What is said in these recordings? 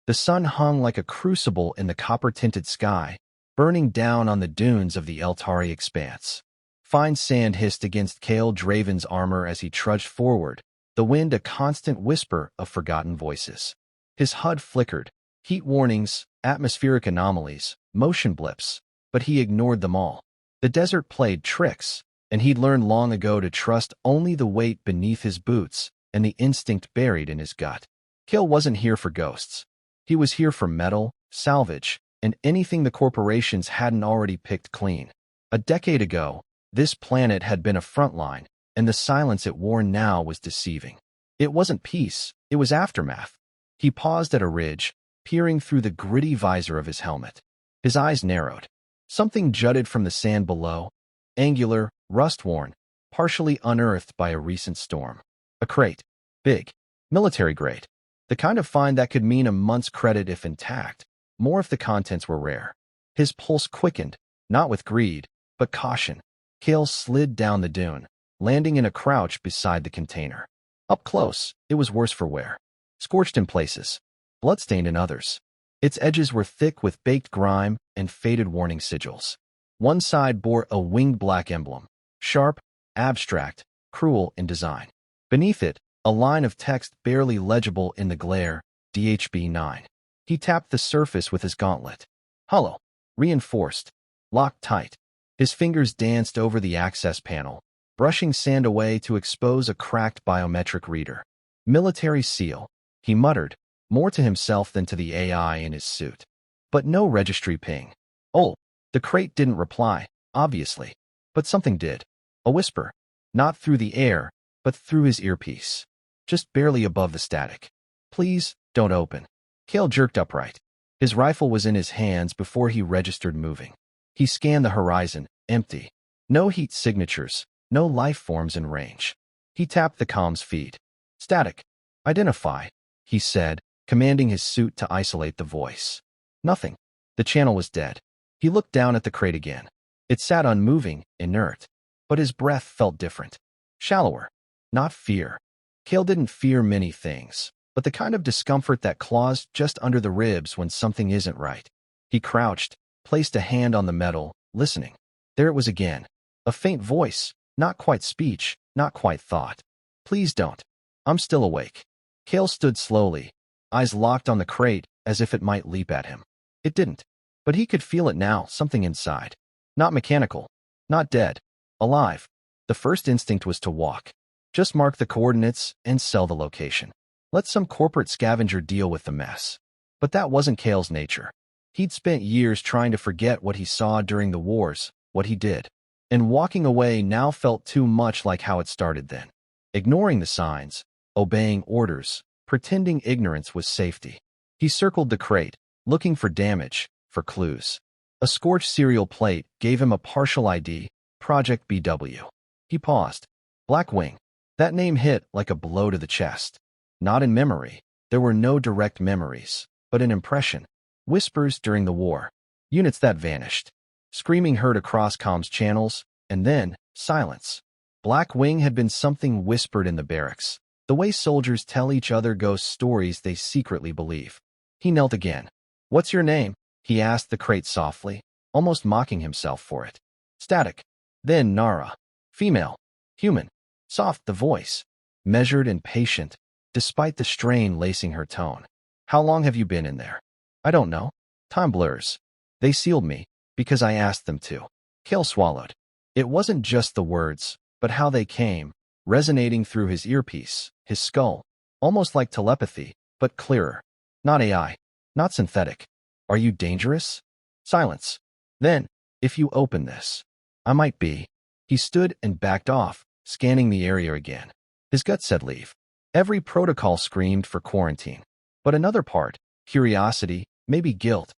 The sun hung like a crucible in the copper-tinted sky, burning down on the dunes of the Eltari expanse. Fine sand hissed against Kale Draven's armor as he trudged forward, the wind a constant whisper of forgotten voices. His HUD flickered, heat warnings, atmospheric anomalies, motion blips, but he ignored them all. The desert played tricks, and he'd learned long ago to trust only the weight beneath his boots and the instinct buried in his gut. Kale wasn't here for ghosts. He was here for metal, salvage, and anything the corporations hadn't already picked clean. A decade ago, this planet had been a front line, and the silence it wore now was deceiving. It wasn't peace, it was aftermath. He paused at a ridge, peering through the gritty visor of his helmet. His eyes narrowed. Something jutted from the sand below, angular, rust-worn, partially unearthed by a recent storm. A crate. Big. Military-grade. The kind of find that could mean a month's credit if intact, more if the contents were rare. His pulse quickened, not with greed, but caution. Kale slid down the dune, landing in a crouch beside the container. Up close, it was worse for wear. Scorched in places, bloodstained in others. Its edges were thick with baked grime and faded warning sigils. One side bore a winged black emblem, sharp, abstract, cruel in design. Beneath it, a line of text barely legible in the glare, DHB-9. He tapped the surface with his gauntlet. Hollow, reinforced, locked tight. His fingers danced over the access panel, brushing sand away to expose a cracked biometric reader. Military seal, he muttered, more to himself than to the AI in his suit. But no registry ping. Oh, the crate didn't reply, obviously. But something did. A whisper. Not through the air, but through his earpiece. Just barely above the static. Please, don't open. Kale jerked upright. His rifle was in his hands before he registered moving. He scanned the horizon, empty. No heat signatures, no life forms in range. He tapped the comms feed. Static. Identify, he said, commanding his suit to isolate the voice. Nothing. The channel was dead. He looked down at the crate again. It sat unmoving, inert. But his breath felt different. Shallower. Not fear. Kale didn't fear many things, but the kind of discomfort that claws just under the ribs when something isn't right. He crouched, placed a hand on the metal, listening. There it was again. A faint voice, not quite speech, not quite thought. Please don't. I'm still awake. Kale stood slowly, eyes locked on the crate as if it might leap at him. It didn't. But he could feel it now, something inside. Not mechanical. Not dead. Alive. The first instinct was to walk. Just mark the coordinates and sell the location. Let some corporate scavenger deal with the mess. But that wasn't Kale's nature. He'd spent years trying to forget what he saw during the wars, what he did. And walking away now felt too much like how it started then. Ignoring the signs, obeying orders, pretending ignorance was safety. He circled the crate, looking for damage, for clues. A scorched serial plate gave him a partial ID, Project BW. He paused. Blackwing. That name hit like a blow to the chest. Not in memory. There were no direct memories, but an impression. Whispers during the war. Units that vanished. Screaming heard across comms channels, and then, silence. Blackwing had been something whispered in the barracks. The way soldiers tell each other ghost stories they secretly believe. He knelt again. What's your name? He asked the crate softly, almost mocking himself for it. Static. Then Nara. Female. Human. Soft the voice. Measured and patient, despite the strain lacing her tone. How long have you been in there? I don't know. Time blurs. They sealed me, because I asked them to. Kale swallowed. It wasn't just the words, but how they came, resonating through his earpiece, his skull. Almost like telepathy, but clearer. Not AI. Not synthetic. Are you dangerous? Silence. Then, if you open this, I might be. He stood and backed off, scanning the area again. His gut said leave. Every protocol screamed for quarantine. But another part, curiosity, maybe guilt,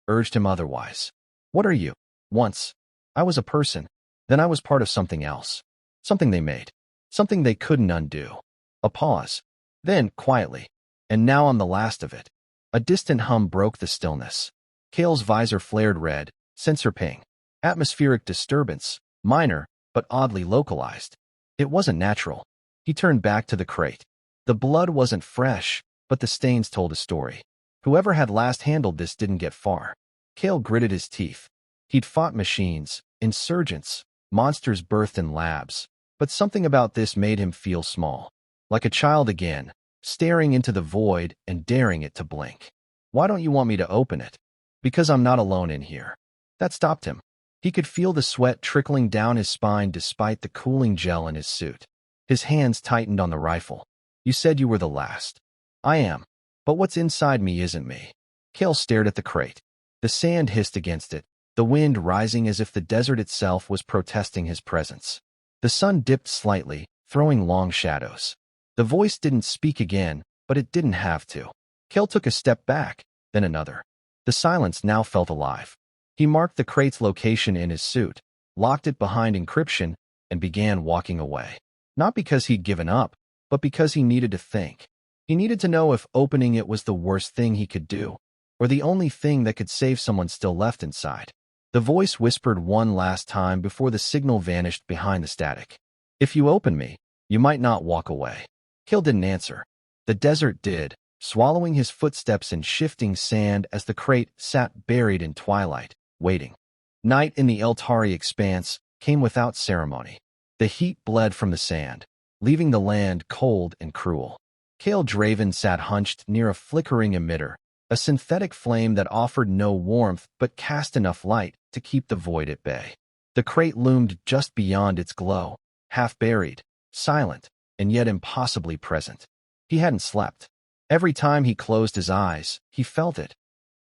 urged him otherwise. What are you? Once, I was a person. Then I was part of something else. Something they made. Something they couldn't undo. A pause. Then, quietly. And now I'm the last of it. A distant hum broke the stillness. Kale's visor flared red, sensor ping. Atmospheric disturbance, minor, but oddly localized. It wasn't natural. He turned back to the crate. The blood wasn't fresh, but the stains told a story. Whoever had last handled this didn't get far. Kale gritted his teeth. He'd fought machines, insurgents, monsters birthed in labs, but something about this made him feel small. Like a child again, staring into the void and daring it to blink. Why don't you want me to open it? Because I'm not alone in here. That stopped him. He could feel the sweat trickling down his spine despite the cooling gel in his suit. His hands tightened on the rifle. You said you were the last. I am. But what's inside me isn't me. Kale stared at the crate. The sand hissed against it, the wind rising as if the desert itself was protesting his presence. The sun dipped slightly, throwing long shadows. The voice didn't speak again, but it didn't have to. Kale took a step back, then another. The silence now felt alive. He marked the crate's location in his suit, locked it behind encryption, and began walking away. Not because he'd given up, but because he needed to think. He needed to know if opening it was the worst thing he could do, or the only thing that could save someone still left inside. The voice whispered one last time before the signal vanished behind the static. If you open me, you might not walk away. Kale didn't answer. The desert did, swallowing his footsteps in shifting sand as the crate sat buried in twilight, waiting. Night in the Eltari expanse came without ceremony. The heat bled from the sand, leaving the land cold and cruel. Kale Draven sat hunched near a flickering emitter, a synthetic flame that offered no warmth but cast enough light to keep the void at bay. The crate loomed just beyond its glow, half-buried, silent, and yet impossibly present. He hadn't slept. Every time he closed his eyes, he felt it.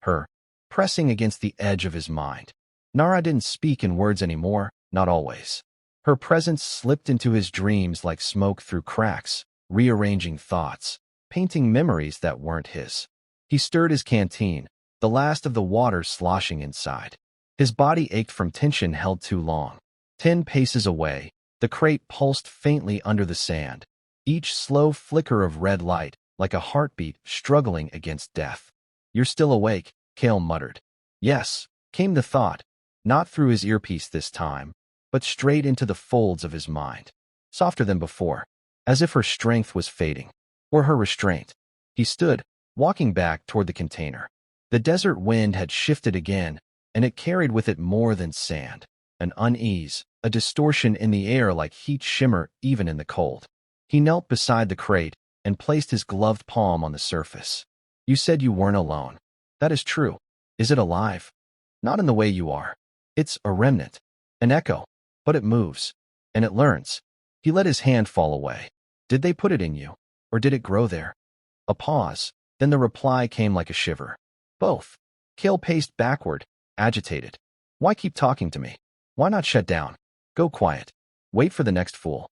Her, pressing against the edge of his mind. Nara didn't speak in words anymore, not always. Her presence slipped into his dreams like smoke through cracks, rearranging thoughts, painting memories that weren't his. He stirred his canteen, the last of the water sloshing inside. His body ached from tension held too long. 10 paces away, the crate pulsed faintly under the sand, each slow flicker of red light like a heartbeat struggling against death. You're still awake, Kale muttered. Yes, came the thought, not through his earpiece this time, but straight into the folds of his mind. Softer than before, as if her strength was fading, or her restraint. He stood, walking back toward the container. The desert wind had shifted again, and it carried with it more than sand, an unease, a distortion in the air like heat shimmer even in the cold. He knelt beside the crate and placed his gloved palm on the surface. You said you weren't alone. That is true. Is it alive? Not in the way you are. It's a remnant, an echo, but it moves, and it learns. He let his hand fall away. Did they put it in you, or did it grow there? A pause, then the reply came like a shiver. Both. Kale paced backward, agitated. Why keep talking to me? Why not shut down? Go quiet. Wait for the next fool.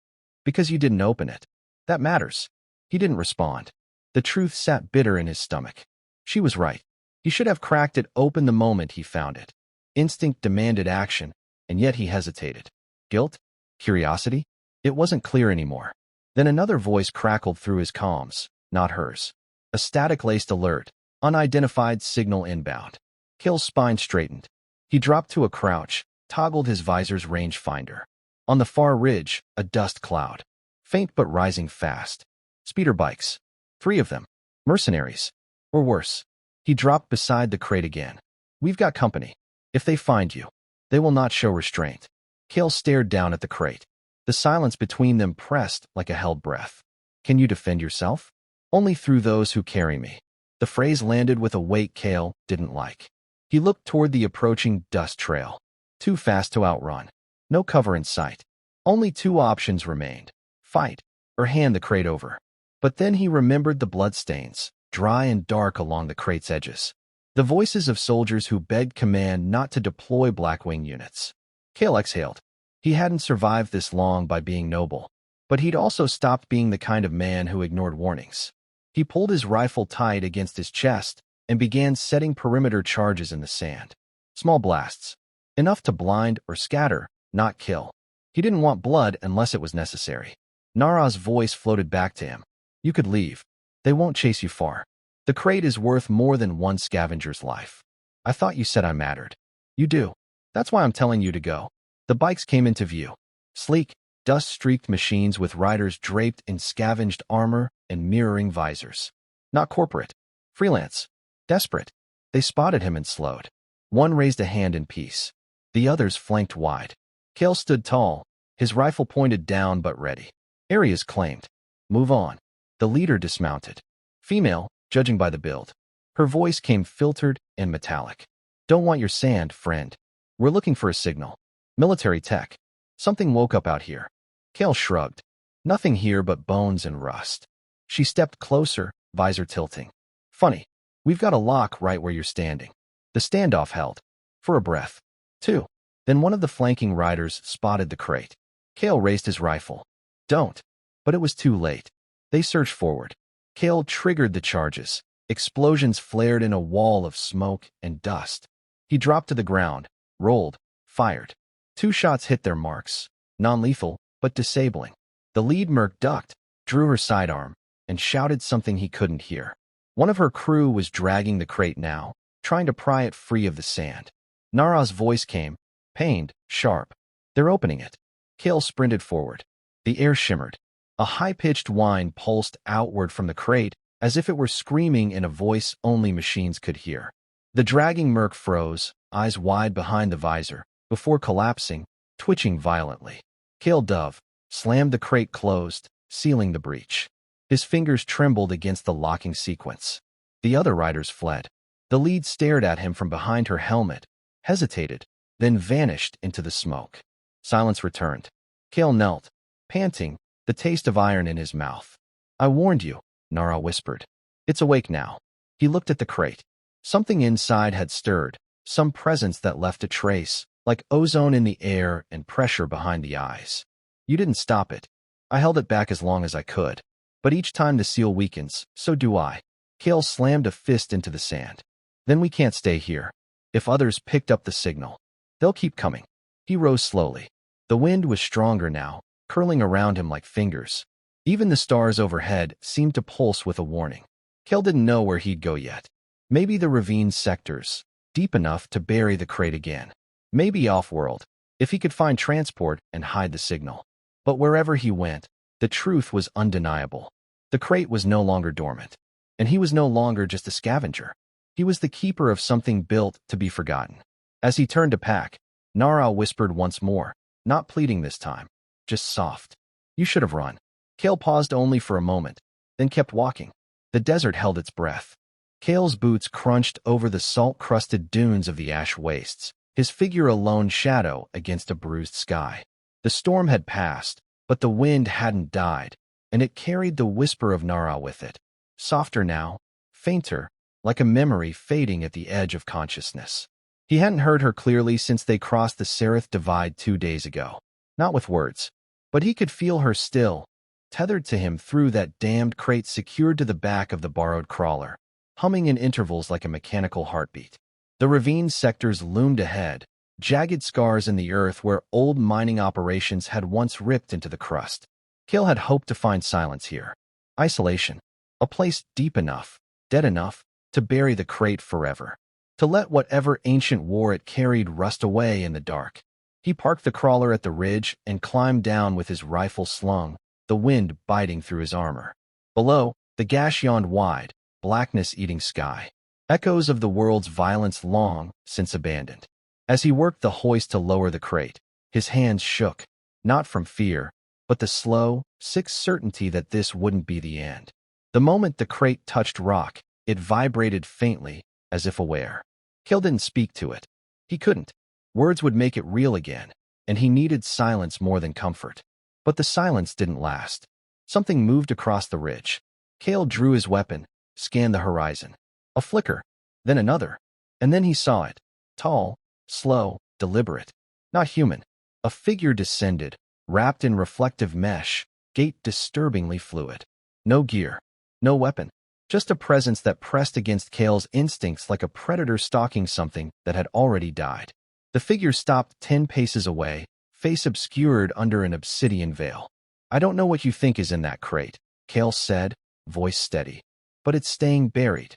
Because you didn't open it. That matters. He didn't respond. The truth sat bitter in his stomach. She was right. He should have cracked it open the moment he found it. Instinct demanded action, and yet he hesitated. Guilt? Curiosity? It wasn't clear anymore. Then another voice crackled through his comms, not hers. A static-laced alert, unidentified signal inbound. Kale's spine straightened. He dropped to a crouch, toggled his visor's rangefinder. On the far ridge, a dust cloud. Faint but rising fast. Speeder bikes. 3 of them. Mercenaries. Or worse. He dropped beside the crate again. We've got company. If they find you, they will not show restraint. Kale stared down at the crate. The silence between them pressed like a held breath. Can you defend yourself? Only through those who carry me. The phrase landed with a weight Kale didn't like. He looked toward the approaching dust trail. Too fast to outrun. No cover in sight. Only 2 options remained. Fight, or hand the crate over. But then he remembered the bloodstains, dry and dark along the crate's edges. The voices of soldiers who begged command not to deploy Blackwing units. Kale exhaled. He hadn't survived this long by being noble, but he'd also stopped being the kind of man who ignored warnings. He pulled his rifle tight against his chest and began setting perimeter charges in the sand. Small blasts. Enough to blind or scatter, not kill. He didn't want blood unless it was necessary. Nara's voice floated back to him. You could leave. They won't chase you far. The crate is worth more than one scavenger's life. I thought you said I mattered. You do. That's why I'm telling you to go. The bikes came into view. Sleek, dust-streaked machines with riders draped in scavenged armor and mirroring visors. Not corporate. Freelance. Desperate, they spotted him and slowed. One raised a hand in peace. The others flanked wide. Kale stood tall, his rifle pointed down but ready. Areas claimed. Move on. The leader dismounted. Female, judging by the build. Her voice came filtered and metallic. Don't want your sand, friend. We're looking for a signal. Military tech. Something woke up out here. Kale shrugged. Nothing here but bones and rust. She stepped closer, visor tilting. Funny. We've got a lock right where you're standing. The standoff held. For a breath. 2. Then one of the flanking riders spotted the crate. Kale raised his rifle. Don't. But it was too late. They surged forward. Kale triggered the charges. Explosions flared in a wall of smoke and dust. He dropped to the ground, rolled, fired. 2 shots hit their marks. Non-lethal, but disabling. The lead merc ducked, drew her sidearm, and shouted something he couldn't hear. One of her crew was dragging the crate now, trying to pry it free of the sand. Nara's voice came, pained, sharp. They're opening it. Kale sprinted forward. The air shimmered. A high-pitched whine pulsed outward from the crate, as if it were screaming in a voice only machines could hear. The dragging merc froze, eyes wide behind the visor, before collapsing, twitching violently. Kale dove, slammed the crate closed, sealing the breach. His fingers trembled against the locking sequence. The other riders fled. The lead stared at him from behind her helmet, hesitated, then vanished into the smoke. Silence returned. Kale knelt, panting, the taste of iron in his mouth. I warned you, Nara whispered. It's awake now. He looked at the crate. Something inside had stirred, some presence that left a trace, like ozone in the air and pressure behind the eyes. You didn't stop it. I held it back as long as I could. But each time the seal weakens, so do I. Kale slammed a fist into the sand. Then we can't stay here. If others picked up the signal, they'll keep coming. He rose slowly. The wind was stronger now, curling around him like fingers. Even the stars overhead seemed to pulse with a warning. Kale didn't know where he'd go yet. Maybe the ravine sectors, deep enough to bury the crate again. Maybe off-world, if he could find transport and hide the signal. But wherever he went, the truth was undeniable. The crate was no longer dormant. And he was no longer just a scavenger. He was the keeper of something built to be forgotten. As he turned to pack, Nara whispered once more, not pleading this time, just soft. You should have run. Kale paused only for a moment, then kept walking. The desert held its breath. Kale's boots crunched over the salt-crusted dunes of the ash wastes, his figure a lone shadow against a bruised sky. The storm had passed, but the wind hadn't died, and it carried the whisper of Nara with it. Softer now, fainter, like a memory fading at the edge of consciousness. He hadn't heard her clearly since they crossed the Seraph Divide 2 days ago. Not with words, but he could feel her still, tethered to him through that damned crate secured to the back of the borrowed crawler, humming in intervals like a mechanical heartbeat. The ravine sectors loomed ahead, jagged scars in the earth where old mining operations had once ripped into the crust. Kale had hoped to find silence here. Isolation. A place deep enough, dead enough, to bury the crate forever. To let whatever ancient war it carried rust away in the dark. He parked the crawler at the ridge and climbed down with his rifle slung, the wind biting through his armor. Below, the gash yawned wide, blackness eating sky. Echoes of the world's violence long since abandoned. As he worked the hoist to lower the crate, his hands shook, not from fear, but the slow, sick certainty that this wouldn't be the end. The moment the crate touched rock, it vibrated faintly, as if aware. Kale didn't speak to it. He couldn't. Words would make it real again, and he needed silence more than comfort. But the silence didn't last. Something moved across the ridge. Kale drew his weapon, scanned the horizon. A flicker, then another, and then he saw it. Tall, slow, deliberate. Not human. A figure descended, wrapped in reflective mesh, gait disturbingly fluid. No gear, no weapon. Just a presence that pressed against Kale's instincts like a predator stalking something that had already died. The figure stopped 10 paces away, face obscured under an obsidian veil. I don't know what you think is in that crate, Kale said, voice steady. But it's staying buried.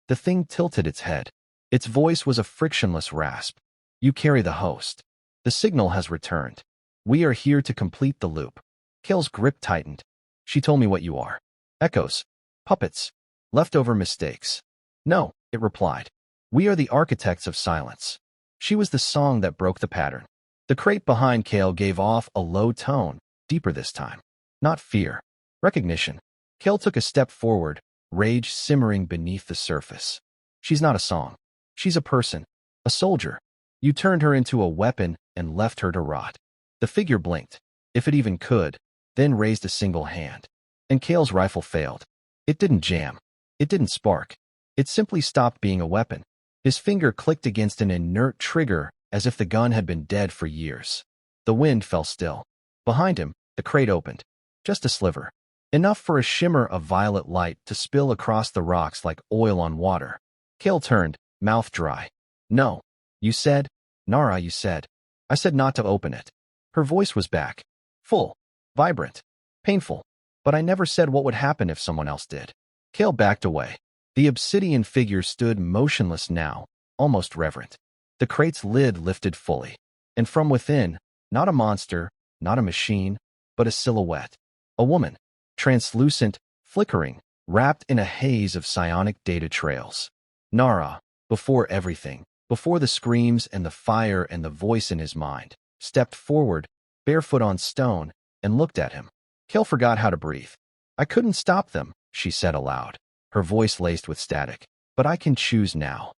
The thing tilted its head. Its voice was a frictionless rasp. You carry the host. The signal has returned. We are here to complete the loop. Kale's grip tightened. She told me what you are. Echoes. Puppets. Leftover mistakes. No, it replied. We are the architects of silence. She was the song that broke the pattern. The crate behind Kale gave off a low tone, deeper this time. Not fear. Recognition. Kale took a step forward, rage simmering beneath the surface. She's not a song. She's a person. A soldier. You turned her into a weapon and left her to rot. The figure blinked, if it even could, then raised a single hand. And Kale's rifle failed. It didn't jam. It didn't spark. It simply stopped being a weapon. His finger clicked against an inert trigger as if the gun had been dead for years. The wind fell still. Behind him, the crate opened. Just a sliver. Enough for a shimmer of violet light to spill across the rocks like oil on water. Kale turned, mouth dry. No. You said, Nara, you said. I said not to open it. Her voice was back. Full. Vibrant. Painful. But I never said what would happen if someone else did. Kale backed away. The obsidian figure stood motionless now, almost reverent. The crate's lid lifted fully. And from within, not a monster, not a machine, but a silhouette. A woman. Translucent, flickering, wrapped in a haze of psionic data trails. Nara, before everything, before the screams and the fire and the voice in his mind, stepped forward, barefoot on stone, and looked at him. Kale forgot how to breathe. I couldn't stop them, she said aloud, her voice laced with static. But I can choose now.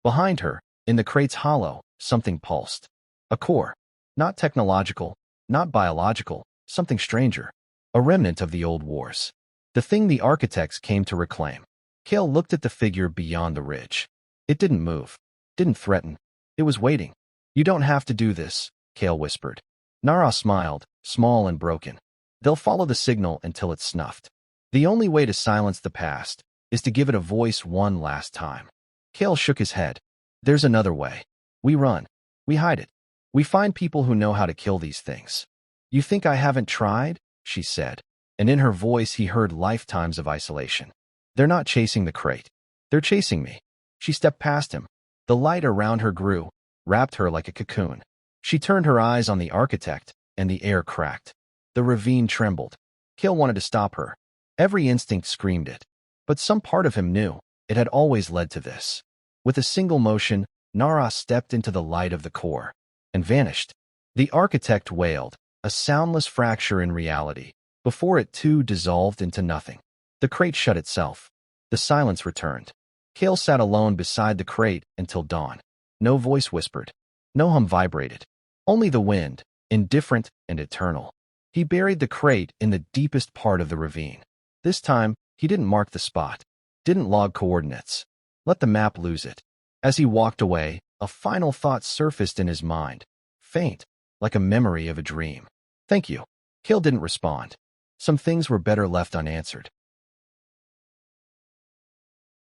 Behind her, in the crate's hollow, something pulsed. A core. Not technological, not biological, something stranger. A remnant of the old wars. The thing the architects came to reclaim. Kale looked at the figure beyond the ridge. It didn't move. Didn't threaten. It was waiting. You don't have to do this, Kale whispered. Nara smiled, small and broken. They'll follow the signal until it's snuffed. The only way to silence the past is to give it a voice one last time. Kale shook his head. There's another way. We run. We hide it. We find people who know how to kill these things. You think I haven't tried? She said, and in her voice he heard lifetimes of isolation. They're not chasing the crate. They're chasing me. She stepped past him. The light around her grew, wrapped her like a cocoon. She turned her eyes on the architect, and the air cracked. The ravine trembled. Kale wanted to stop her. Every instinct screamed it. But some part of him knew it had always led to this. With a single motion, Nara stepped into the light of the core and vanished. The architect wailed, a soundless fracture in reality, before it too dissolved into nothing. The crate shut itself. The silence returned. Kale sat alone beside the crate until dawn. No voice whispered. No hum vibrated. Only the wind, indifferent and eternal. He buried the crate in the deepest part of the ravine. This time, he didn't mark the spot. Didn't log coordinates. Let the map lose it. As he walked away, a final thought surfaced in his mind. Faint, like a memory of a dream. Thank you. Kale didn't respond. Some things were better left unanswered.